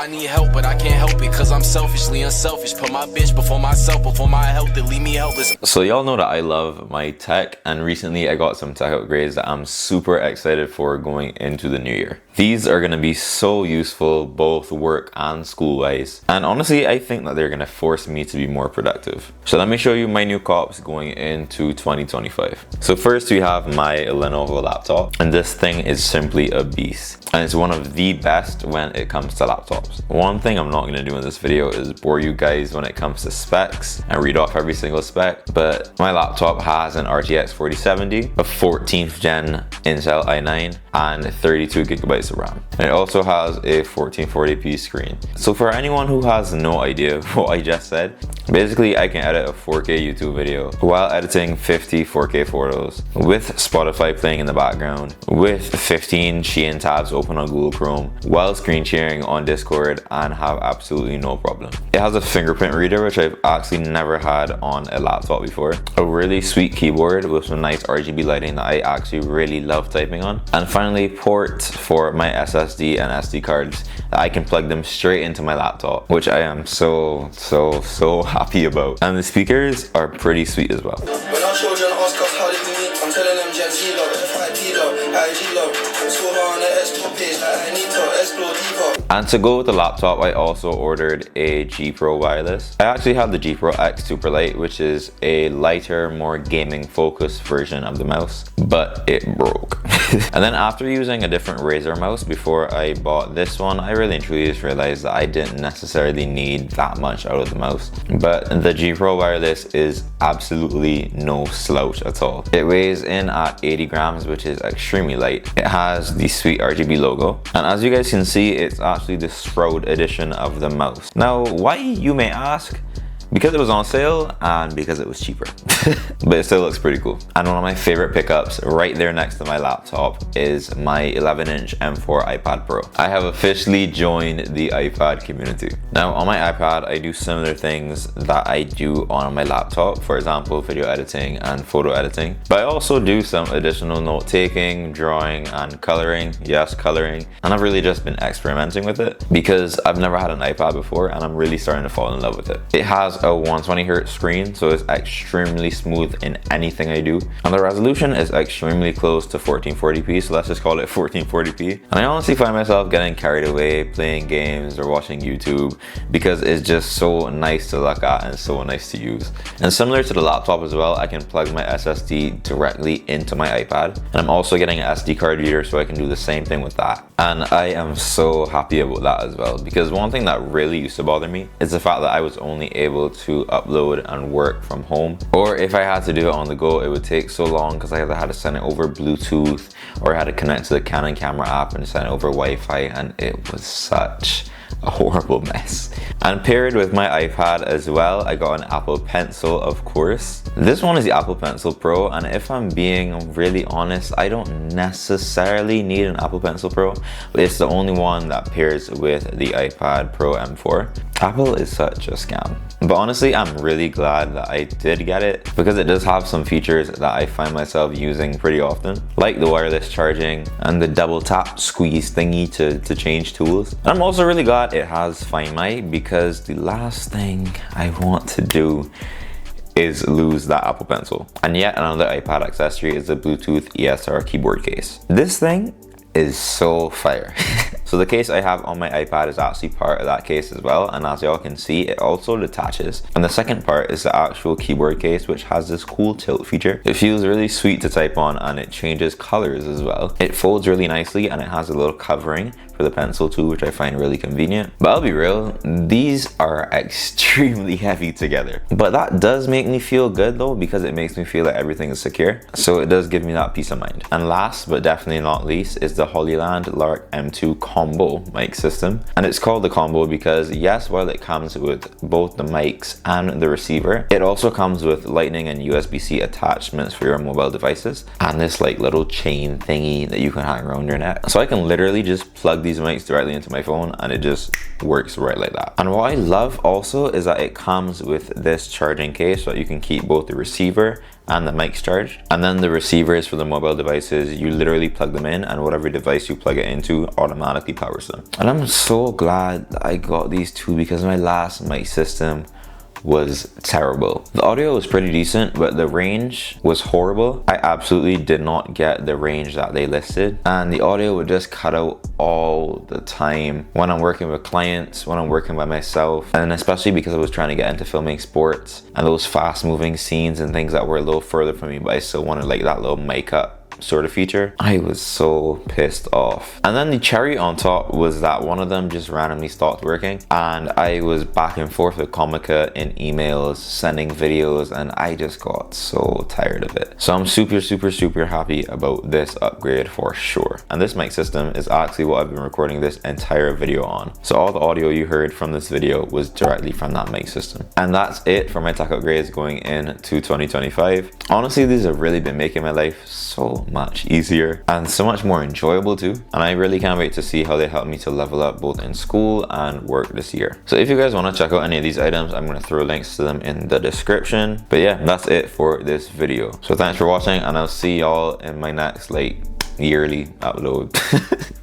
I need help, but I can't help it, cause I'm selfishly unselfish. Put my bitch before myself, before my health, that leave me helpless. So y'all know that I love my tech, and recently I got some tech upgrades that I'm super excited for going into the new year. These are gonna be so useful, both work and school wise. And honestly, I think that they're gonna force me to be more productive. So let me show you my new cops going into 2025. So first we have my Lenovo laptop, and this thing is simply a beast. And it's one of the best when it comes to laptops. One thing I'm not gonna do in this video is bore you guys when it comes to specs and read off every single spec, but my laptop has an RTX 4070, a 14th gen Intel i9, and 32 gigabytes of RAM. And it also has a 1440p screen. So for anyone who has no idea what I just said, basically I can edit a 4K YouTube video while editing 50 4K photos with Spotify playing in the background, with 15 Shein tabs open on Google Chrome, while screen sharing on Discord, and have absolutely no problem. It has a fingerprint reader, which I've actually never had on a laptop before, a really sweet keyboard with some nice RGB lighting that I actually really love typing on, and finally ports for my SSD and SD cards that I can plug them straight into my laptop, which I am so happy about. And the speakers are pretty sweet as well. When our children ask us how did we meet, I'm telling them Gen Z love, FIP love, IG love, so hard on the explore page like I need to explore deeper. And to go with the laptop, I also ordered a G Pro wireless. I actually have the G Pro X Super Light, which is a lighter, more gaming focused version of the mouse, but it broke. And then after using a different Razer mouse before I bought this one, I really and truly just realized that I didn't necessarily need that much out of the mouse. But the G Pro wireless is absolutely no slouch at all. It weighs in at 80 grams, which is extremely light. It has the sweet RGB logo, and as you guys can see, it's actually the Sprout edition of the mouse. Now, why, you may ask? Because it was on sale and because it was cheaper. But it still looks pretty cool. And one of my favorite pickups right there next to my laptop is my 11-inch M4 iPad Pro. I have officially joined the iPad community. Now on my iPad, I do similar things that I do on my laptop, for example, video editing and photo editing. But I also do some additional note taking, drawing, and coloring. Yes, coloring. And I've really just been experimenting with it because I've never had an iPad before and I'm really starting to fall in love with it. It has a 120Hz screen, so it's extremely smooth in anything I do, and the resolution is extremely close to 1440p, so let's just call it 1440p. And I honestly find myself getting carried away playing games or watching YouTube because it's just so nice to look at and so nice to use. And similar to the laptop as well, I can plug my SSD directly into my iPad, and I'm also getting an SD card reader so I can do the same thing with that. And I am so happy about that as well, because one thing that really used to bother me is the fact that I was only able to upload and work from home, or if I had to do it on the go, it would take so long because I either had to send it over Bluetooth or I had to connect to the Canon camera app and send it over Wi-Fi, and it was such a horrible mess. And paired with my iPad as well, I got an Apple Pencil, of course. This one is the Apple Pencil Pro, and if I'm being really honest, I don't necessarily need an Apple Pencil Pro, but it's the only one that pairs with the iPad Pro M4. Apple is such a scam. But honestly, I'm really glad that I did get it because it does have some features that I find myself using pretty often, like the wireless charging and the double tap squeeze thingy to change tools. And I'm also really glad it has Find My, because the last thing I want to do is lose that Apple Pencil. And yet another iPad accessory is the Bluetooth ESR keyboard case. This thing is so fire. So the case I have on my iPad is actually part of that case as well, and as y'all can see, it also detaches. And the second part is the actual keyboard case, which has this cool tilt feature. It feels really sweet to type on, and it changes colors as well. It folds really nicely, and it has a little covering for the pencil too, which I find really convenient. But I'll be real, these are extremely heavy together. But that does make me feel good though, because it makes me feel like everything is secure. So it does give me that peace of mind. And last but definitely not least is the Hollyland Lark M2 combo mic system. And it's called the combo because yes, while it comes with both the mics and the receiver, it also comes with Lightning and USB-C attachments for your mobile devices, and this like little chain thingy that you can hang around your neck. So I can literally just plug these mics directly into my phone and it just works right like that. And what I love also is that it comes with this charging case so that you can keep both the receiver and the mic's charged. And then the receivers for the mobile devices, you literally plug them in and whatever device you plug it into automatically powers them. And I'm so glad I got these two because my last mic system was terrible. The audio was pretty decent, but the range was horrible. I absolutely did not get the range that they listed, and the audio would just cut out all the time when I'm working with clients, when I'm working by myself, and especially because I was trying to get into filming sports and those fast moving scenes and things that were a little further from me, but I still wanted like that little mic up sort of feature. I was so pissed off. And then the cherry on top was that one of them just randomly stopped working, and I was back and forth with Comica in emails, sending videos, and I just got so tired of it. So I'm super happy about this upgrade for sure. And this mic system is actually what I've been recording this entire video on. So all the audio you heard from this video was directly from that mic system. And that's it for my tech upgrades going into 2025. Honestly, these have really been making my life so much easier and so much more enjoyable too, and I really can't wait to see how they help me to level up both in school and work this year. So if you guys want to check out any of these items, I'm going to throw links to them in the description. But yeah, that's it for this video. So thanks for watching, and I'll see y'all in my next like yearly upload.